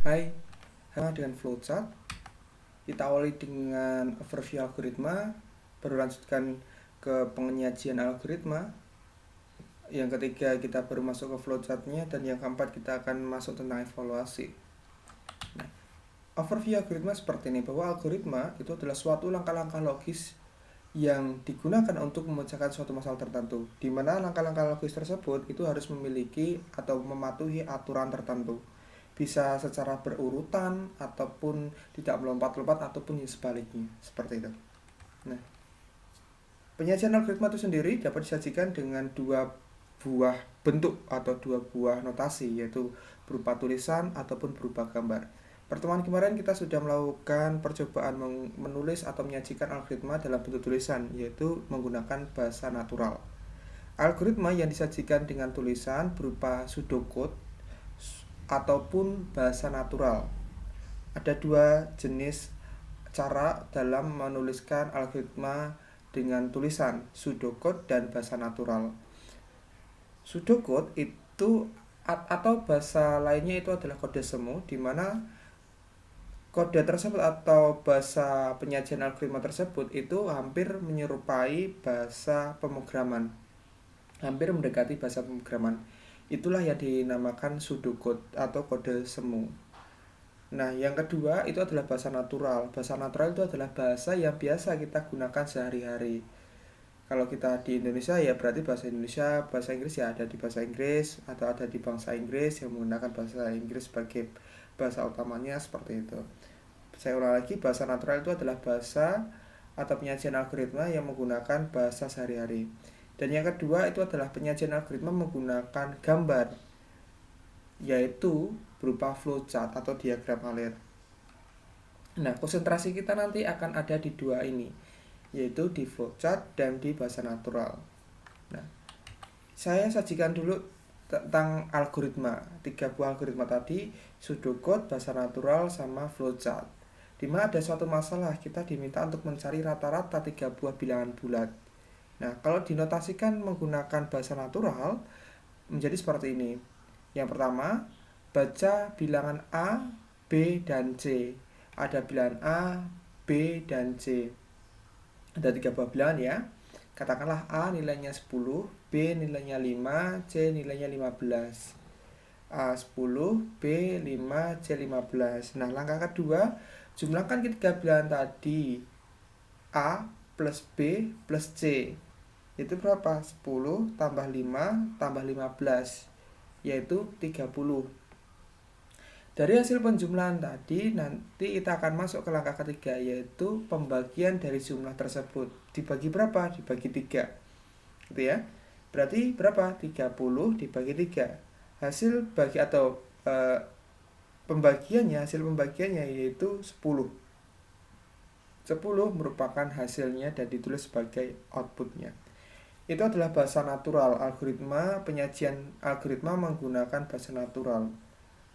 Hai, dengan flowchart. Kita awali dengan overview algoritma, baru lanjutkan ke penyajian algoritma. Yang ketiga kita baru masuk ke flowchartnya, dan yang keempat kita akan masuk tentang evaluasi. Nah, overview algoritma seperti ini, bahwa algoritma itu adalah suatu langkah-langkah logis yang digunakan untuk memecahkan suatu masalah tertentu, di mana langkah-langkah logis tersebut itu harus memiliki atau mematuhi aturan tertentu, bisa secara berurutan ataupun tidak melompat-lompat ataupun sebaliknya, seperti itu. Nah, penyajian algoritma itu sendiri dapat disajikan dengan dua buah bentuk atau dua buah notasi, yaitu berupa tulisan ataupun berupa gambar. Pertemuan kemarin kita sudah melakukan percobaan menulis atau menyajikan algoritma dalam bentuk tulisan, yaitu menggunakan bahasa natural. Algoritma yang disajikan dengan tulisan berupa pseudocode ataupun bahasa natural. Ada dua jenis cara dalam menuliskan algoritma dengan tulisan, pseudocode dan bahasa natural. Pseudocode itu atau bahasa lainnya itu adalah kode semu, di mana kode tersebut atau bahasa penyajian algoritma tersebut itu hampir menyerupai bahasa pemrograman, hampir mendekati bahasa pemrograman. Itulah yang dinamakan pseudocode atau kode semu. Nah, yang kedua itu adalah bahasa natural. Bahasa natural itu adalah bahasa yang biasa kita gunakan sehari-hari. Kalau kita di Indonesia ya berarti bahasa Indonesia, bahasa Inggris ya ada di bahasa Inggris atau ada di bangsa Inggris yang menggunakan bahasa Inggris sebagai bahasa utamanya, seperti itu. Saya ulang lagi, bahasa natural itu adalah bahasa atau penyajian algoritma yang menggunakan bahasa sehari-hari. Dan yang kedua itu adalah penyajian algoritma menggunakan gambar, yaitu berupa flowchart atau diagram alir. Nah, konsentrasi kita nanti akan ada di dua ini, yaitu di flowchart dan di bahasa natural. Nah, saya sajikan dulu tentang algoritma, 3 buah algoritma tadi, pseudocode, bahasa natural, sama flowchart. Dimana ada suatu masalah, kita diminta untuk mencari rata-rata 3 buah bilangan bulat. Nah, kalau dinotasikan menggunakan bahasa natural menjadi seperti ini. Yang pertama, baca bilangan A, B, dan C. Ada bilangan A, B, dan C. Ada 3 buah bilangan ya. Katakanlah A nilainya 10, B nilainya 5, C nilainya 15. A 10, B 5, C 15. Nah, langkah kedua, jumlahkan ketiga bilangan tadi. A plus B plus C. Itu berapa? 10 tambah 5 tambah 15, yaitu 30. Dari hasil penjumlahan tadi, nanti kita akan masuk ke langkah ketiga, yaitu pembagian dari jumlah tersebut. Dibagi berapa? Dibagi 3. Gitu ya. Berarti berapa? 30 dibagi 3. Hasil bagi atau hasil pembagiannya yaitu 10. 10 merupakan hasilnya dan ditulis sebagai outputnya. Itu adalah bahasa natural, algoritma, penyajian algoritma menggunakan bahasa natural.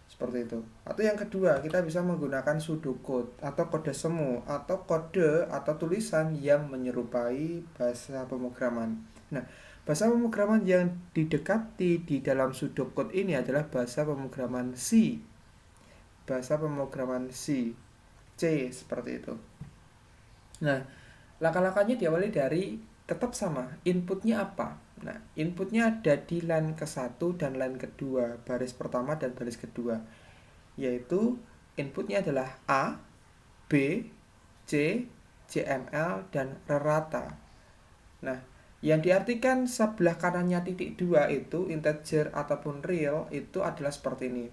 Seperti itu. Atau yang kedua, kita bisa menggunakan pseudocode atau kode semu atau kode atau tulisan yang menyerupai bahasa pemrograman. Nah, bahasa pemrograman yang didekati di dalam pseudocode ini adalah bahasa pemrograman C. Bahasa pemrograman C, seperti itu. Nah, langkah-langkahnya diawali dari tetap sama, inputnya apa? Nah, inputnya ada di line ke-1 dan line kedua, baris pertama dan baris kedua, yaitu inputnya adalah A, B, C, CML, dan rata. Nah, yang diartikan sebelah kanannya titik 2 itu integer ataupun real itu adalah seperti ini.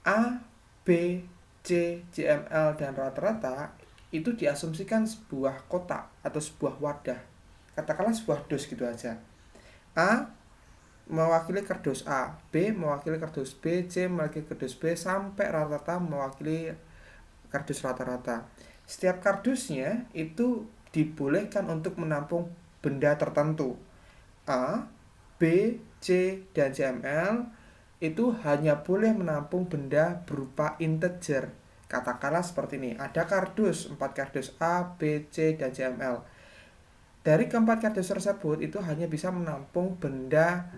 A, B, C, CML, dan rata-rata itu diasumsikan sebuah kotak atau sebuah wadah. Katakanlah sebuah dos gitu aja. A mewakili kardus A, B mewakili kardus B, C mewakili kardus B, sampai rata-rata mewakili kardus rata-rata. Setiap kardusnya itu dibolehkan untuk menampung benda tertentu. A, B, C, dan CML itu hanya boleh menampung benda berupa integer. Katakanlah seperti ini, ada kardus, 4 kardus A, B, C, dan CML. Dari keempat kardus tersebut itu hanya bisa menampung benda,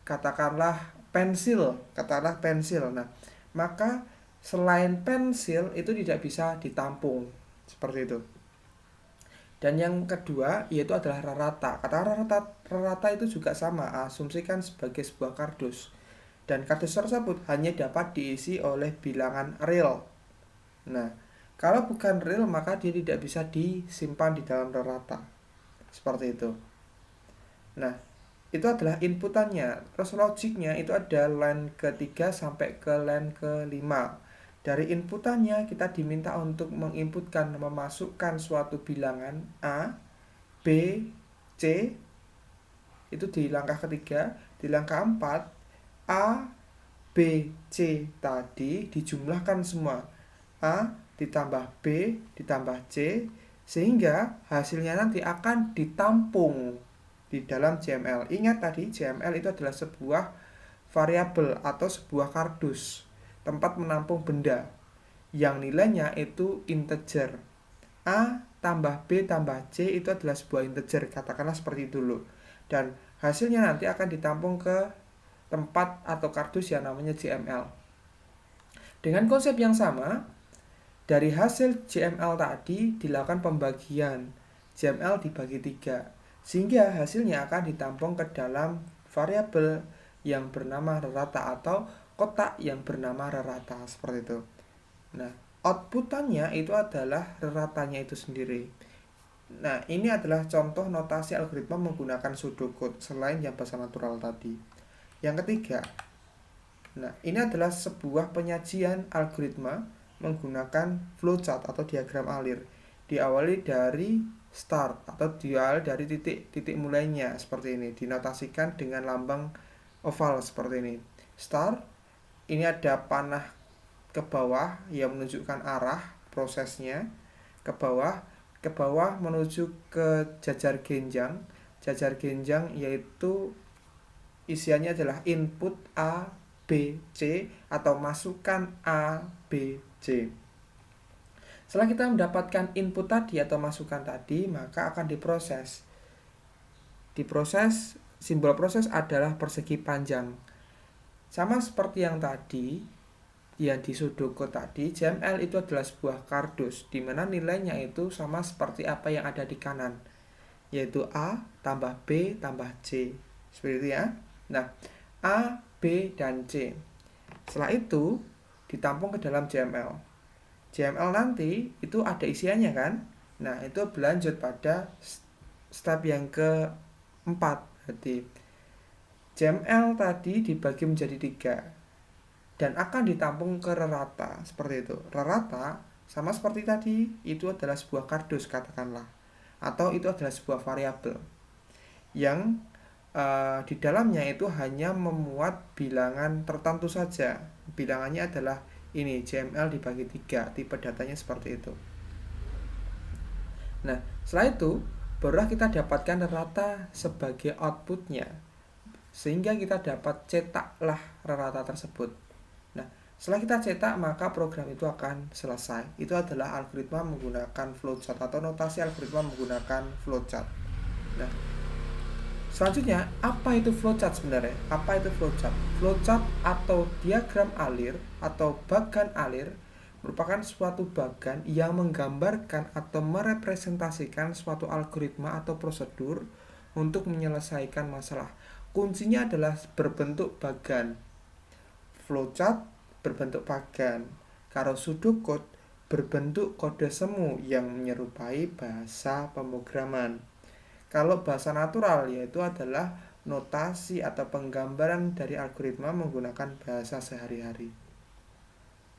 katakanlah pensil. Nah, maka selain pensil itu tidak bisa ditampung seperti itu. Dan yang kedua yaitu adalah rarata. Kata rarata itu juga sama, asumsikan sebagai sebuah kardus. Dan kardus tersebut hanya dapat diisi oleh bilangan real. Nah, kalau bukan real maka dia tidak bisa disimpan di dalam rarata. Seperti itu. Nah, itu adalah inputannya. Terus logiknya itu ada line ketiga sampai ke line kelima. Dari inputannya kita diminta untuk menginputkan, memasukkan suatu bilangan A, B, C. Itu di langkah ketiga. Di langkah 4, A, B, C tadi dijumlahkan semua. A ditambah B ditambah C, sehingga hasilnya nanti akan ditampung di dalam JML. Ingat tadi JML itu adalah sebuah variabel atau sebuah kardus, tempat menampung benda yang nilainya itu integer. A tambah B tambah C itu adalah sebuah integer, katakanlah seperti itu dulu. Dan hasilnya nanti akan ditampung ke tempat atau kardus yang namanya JML. Dengan konsep yang sama, dari hasil JML tadi dilakukan pembagian. JML dibagi 3, sehingga hasilnya akan ditampung ke dalam variabel yang bernama rarata atau kotak yang bernama rarata, seperti itu. Nah, outputannya itu adalah raratanya itu sendiri. Nah, ini adalah contoh notasi algoritma menggunakan pseudocode selain yang bahasa natural tadi. Yang ketiga, nah ini adalah sebuah penyajian algoritma menggunakan flowchart atau diagram alir. Diawali dari start atau diawali dari titik mulainya seperti ini, dinotasikan dengan lambang oval seperti ini. Start, ini ada panah ke bawah yang menunjukkan arah prosesnya ke bawah menuju ke jajar genjang. Jajar genjang yaitu isiannya adalah input A, B, C atau masukan A, B, C. Setelah kita mendapatkan input tadi atau masukan tadi, maka akan diproses. Diproses, simbol proses adalah persegi panjang. Sama seperti yang tadi, yang di pseudocode tadi, JML itu adalah sebuah kardus, di mana nilainya itu sama seperti apa yang ada di kanan, yaitu A tambah B tambah C. Seperti itu ya. Nah, A, B, dan C. Setelah itu ditampung ke dalam JML. JML nanti itu ada isiannya kan. Nah, itu berlanjut pada step yang keempat. Jadi JML tadi dibagi menjadi 3 dan akan ditampung ke rarata seperti itu. Rarata sama seperti tadi, itu adalah sebuah kardus katakanlah, atau itu adalah sebuah variabel yang di dalamnya itu hanya memuat bilangan tertentu saja. Bilangannya adalah ini, JML dibagi 3, tipe datanya seperti itu. Nah, setelah itu barulah kita dapatkan rarata sebagai outputnya, sehingga kita dapat cetaklah rarata tersebut. Nah, setelah kita cetak maka program itu akan selesai. Itu adalah algoritma menggunakan flowchart atau notasi algoritma menggunakan flowchart. Nah, selanjutnya, apa itu flowchart sebenarnya? Apa itu flowchart? Flowchart atau diagram alir atau bagan alir merupakan suatu bagan yang menggambarkan atau merepresentasikan suatu algoritma atau prosedur untuk menyelesaikan masalah. Kuncinya adalah berbentuk bagan. Flowchart berbentuk bagan. Kalau pseudocode berbentuk kode semu yang menyerupai bahasa pemrograman. Kalau bahasa natural yaitu adalah notasi atau penggambaran dari algoritma menggunakan bahasa sehari-hari.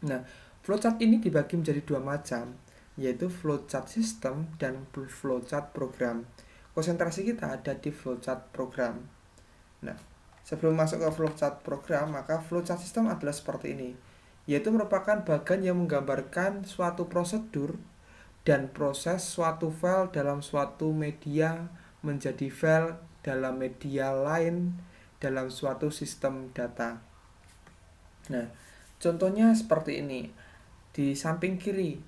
Nah, flowchart ini dibagi menjadi 2 macam, yaitu flowchart system dan flowchart program. Konsentrasi kita ada di flowchart program. Nah, sebelum masuk ke flowchart program, maka flowchart system adalah seperti ini, yaitu merupakan bagan yang menggambarkan suatu prosedur dan proses suatu file dalam suatu media menjadi file dalam media lain dalam suatu sistem data. Nah, contohnya seperti ini. Di samping kiri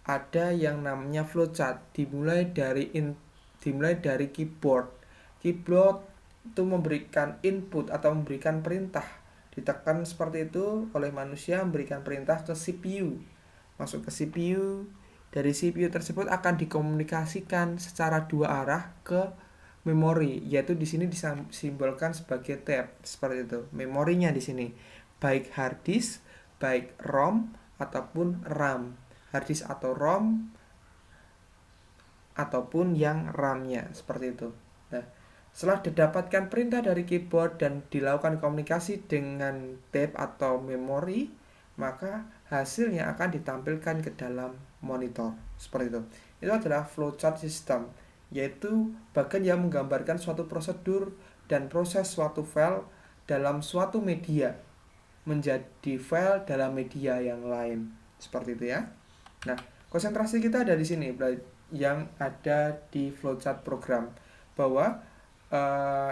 ada yang namanya flowchart, dimulai dari keyboard. Keyboard itu memberikan input atau memberikan perintah Ditekan seperti itu oleh manusia memberikan perintah ke CPU. Masuk ke CPU, dari CPU tersebut akan dikomunikasikan secara dua arah ke memori, yaitu di sini disimbolkan sebagai tab seperti itu. Memorinya di sini baik hard disk, baik ROM ataupun RAM. Hard disk atau ROM ataupun yang RAM-nya seperti itu. Nah, setelah didapatkan perintah dari keyboard dan dilakukan komunikasi dengan tab atau memori, maka hasilnya akan ditampilkan ke dalam monitor seperti itu. Itu adalah flowchart system, yaitu bagian yang menggambarkan suatu prosedur dan proses suatu file dalam suatu media menjadi file dalam media yang lain seperti itu ya. Nah, konsentrasi kita ada di sini yang ada di flowchart program, bahwa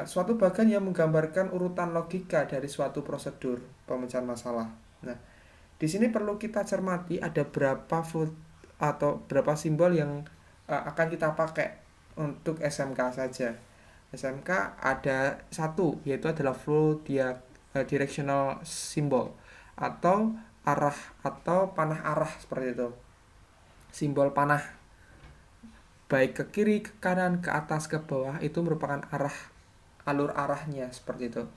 suatu bagian yang menggambarkan urutan logika dari suatu prosedur pemecahan masalah. Nah, di sini perlu kita cermati ada berapa flow atau berapa simbol yang akan kita pakai untuk SMK saja. SMK ada satu, yaitu adalah directional symbol atau arah atau panah arah seperti itu. Simbol panah baik ke kiri, ke kanan, ke atas, ke bawah itu merupakan alur arahnya seperti itu.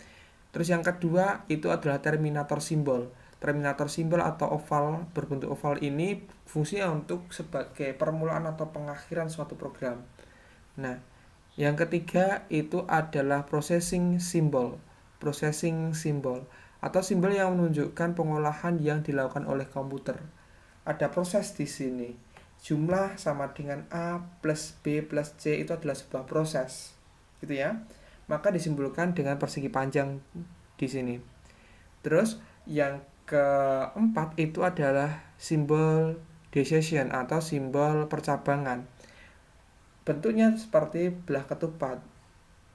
Terus yang kedua itu adalah terminator simbol. Terminator simbol atau oval berbentuk oval ini fungsinya untuk sebagai permulaan atau pengakhiran suatu program. Nah, yang ketiga itu adalah processing symbol. Processing symbol atau simbol yang menunjukkan pengolahan yang dilakukan oleh komputer. Ada proses di sini. Jumlah sama dengan A plus B plus C itu adalah sebuah proses, gitu ya. Maka disimbolkan dengan persegi panjang di sini. Terus yang keempat itu adalah simbol decision atau simbol percabangan. Bentuknya seperti belah ketupat.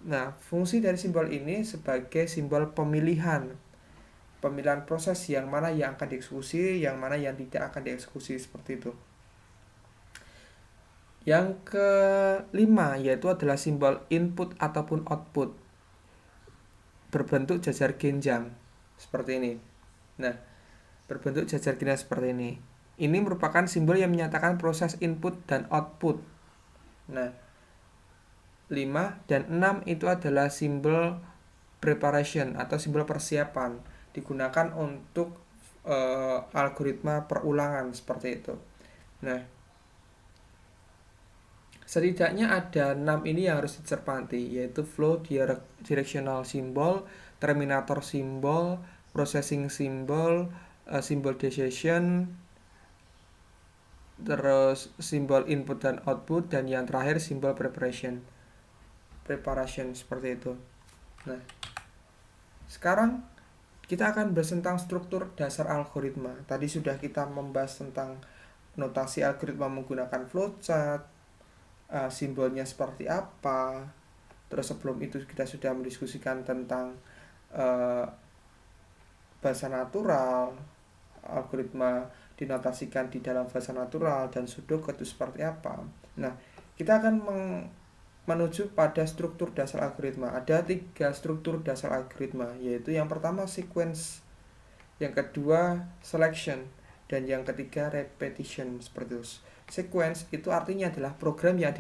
Nah, fungsi dari simbol ini sebagai simbol pemilihan proses yang mana yang akan dieksekusi, yang mana yang tidak akan dieksekusi seperti itu. Yang kelima yaitu adalah simbol input ataupun output berbentuk jajar genjang seperti ini. Nah, berbentuk jajar genjang seperti ini. Ini merupakan simbol yang menyatakan proses input dan output. Nah, 5 dan 6 itu adalah simbol preparation atau simbol persiapan, digunakan untuk algoritma perulangan seperti itu. Nah, setidaknya ada 6 ini yang harus dicermati, yaitu flow directional symbol, terminator symbol, processing symbol, simbol decision, terus simbol input dan output, dan yang terakhir simbol preparation seperti itu. Nah, sekarang kita akan bahas tentang struktur dasar algoritma. Tadi sudah kita membahas tentang notasi algoritma menggunakan flowchart, simbolnya seperti apa. Terus sebelum itu kita sudah mendiskusikan tentang bahasa natural, algoritma dinotasikan di dalam bahasa natural, dan sudoku itu seperti apa. Nah, kita akan menuju pada struktur dasar algoritma. Ada 3 struktur dasar algoritma, yaitu yang pertama sequence, yang kedua selection, dan yang ketiga repetition seperti itu. Sequence itu artinya adalah program yang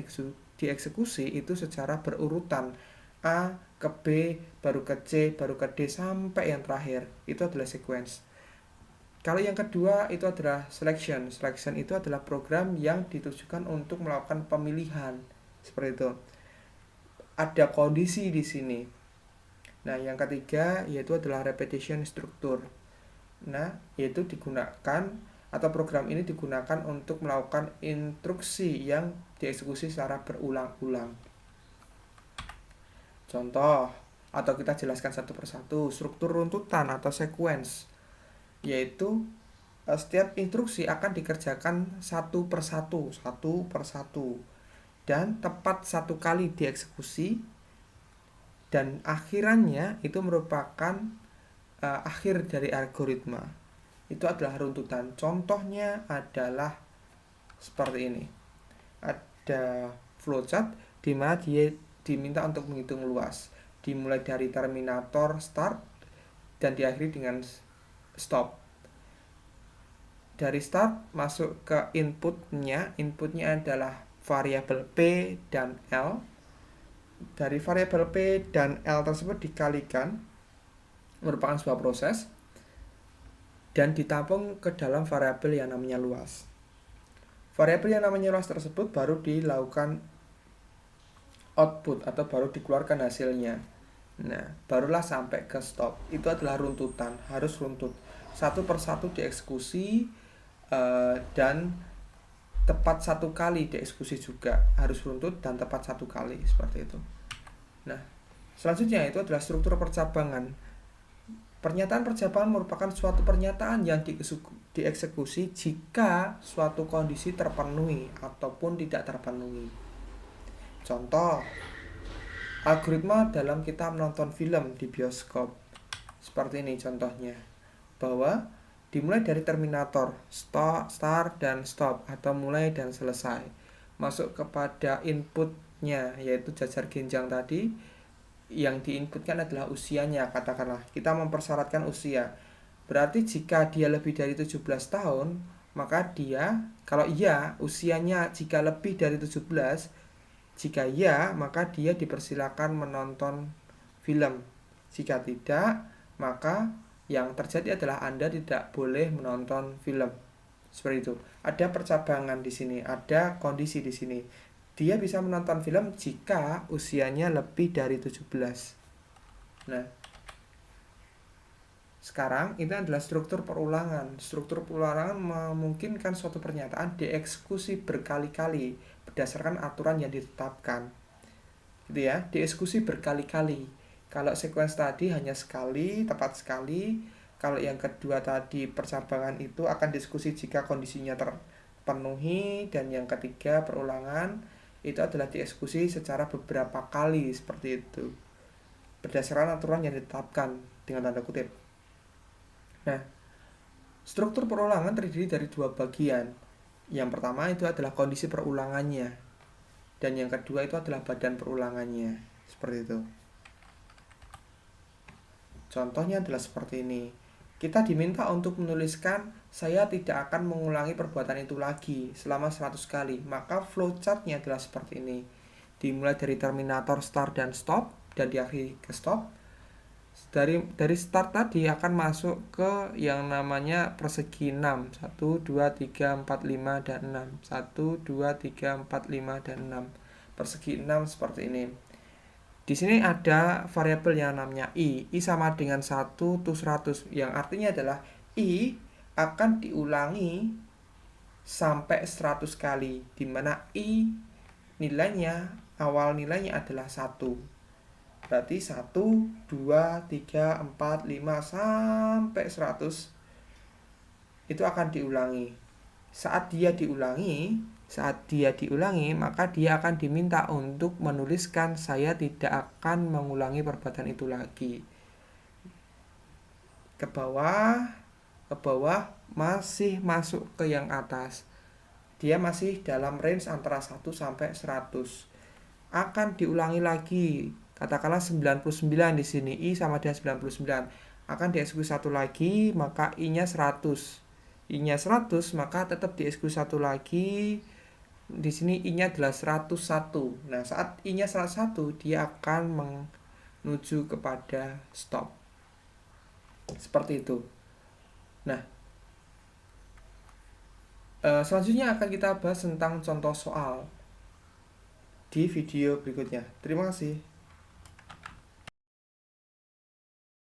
dieksekusi itu secara berurutan, A ke B, baru ke C, baru ke D, sampai yang terakhir. Itu adalah sequence. Kalau yang kedua itu adalah selection. Selection itu adalah program yang ditujukan untuk melakukan pemilihan seperti itu. Ada kondisi di sini. Nah, yang ketiga yaitu adalah repetition struktur. Nah, yaitu digunakan atau program ini digunakan untuk melakukan instruksi yang dieksekusi secara berulang-ulang. Contoh, atau kita jelaskan satu persatu, struktur runtutan atau sequence, yaitu setiap instruksi akan dikerjakan satu persatu, dan tepat satu kali dieksekusi, dan akhirannya itu merupakan akhir dari algoritma. Itu adalah runtutan. Contohnya adalah seperti ini. Ada flowchart di mana dia diminta untuk menghitung luas. Dimulai dari terminator start, dan diakhiri dengan stop. Dari start masuk ke inputnya adalah variabel P dan L. Dari variabel P dan L tersebut dikalikan, merupakan sebuah proses, dan ditampung ke dalam variabel yang namanya luas. Variabel yang namanya luas tersebut baru dilakukan output atau baru dikeluarkan hasilnya. Nah, barulah sampai ke stop. Itu adalah runtutan, harus runtut. Satu persatu dieksekusi dan tepat satu kali dieksekusi juga. Harus runtut dan tepat satu kali, seperti itu. Nah, selanjutnya itu adalah struktur percabangan. Pernyataan percabangan merupakan suatu pernyataan yang dieksekusi jika suatu kondisi terpenuhi ataupun tidak terpenuhi. Contoh, algoritma dalam kita menonton film di bioskop. Seperti ini contohnya, bahwa dimulai dari Terminator, start dan stop, atau mulai dan selesai. Masuk kepada inputnya, yaitu jajar genjang tadi. Yang diinputkan adalah usianya, katakanlah kita mempersyaratkan usia. Berarti jika dia lebih dari 17 tahun, maka dia, kalau iya, usianya jika lebih dari 17, jika iya, maka dia dipersilakan menonton film. Jika tidak, maka yang terjadi adalah Anda tidak boleh menonton film. Seperti itu. Ada percabangan di sini, ada kondisi di sini. Dia bisa menonton film jika usianya lebih dari 17. Nah, sekarang ini adalah struktur perulangan. Struktur perulangan memungkinkan suatu pernyataan dieksekusi berkali-kali berdasarkan aturan yang ditetapkan. Gitu ya, dieksekusi berkali-kali. Kalau sequence tadi hanya sekali, tepat sekali. Kalau yang kedua tadi percabangan itu akan diskusi jika kondisinya terpenuhi. Dan yang ketiga perulangan itu adalah dieksekusi secara beberapa kali, seperti itu, berdasarkan aturan yang ditetapkan dengan tanda kutip. Nah, struktur perulangan terdiri dari dua bagian. Yang pertama itu adalah kondisi perulangannya, dan yang kedua itu adalah badan perulangannya, seperti itu. Contohnya adalah seperti ini. Kita diminta untuk menuliskan saya tidak akan mengulangi perbuatan itu lagi selama 100 kali. Maka flowchartnya adalah seperti ini. Dimulai dari Terminator start dan stop dan diakhiri ke stop. Dari start tadi akan masuk ke yang namanya persegi 6. 1, 2, 3, 4, 5, dan 6. 1, 2, 3, 4, 5, dan 6. Persegi 6 seperti ini. Di sini ada variabel yang namanya i. I sama dengan 1 to 100, yang artinya adalah i akan diulangi sampai 100 kali, di mana i nilainya, awal nilainya adalah 1. Berarti 1, 2, 3, 4, 5 sampai 100 itu akan diulangi. Saat dia diulangi, maka dia akan diminta untuk menuliskan saya tidak akan mengulangi perbuatan itu lagi. Ke bawah masih masuk ke yang atas. Dia masih dalam range antara 1 sampai 100. Akan diulangi lagi. Katakanlah 99 di sini, i sama dengan 99. Akan dieksekusi satu lagi, maka i-nya 100. I-nya 100, maka tetap dieksekusi satu lagi. Di sini i-nya adalah 101. Nah, saat i-nya 101, dia akan menuju kepada stop. Seperti itu. Nah, selanjutnya akan kita bahas tentang contoh soal di video berikutnya. Terima kasih.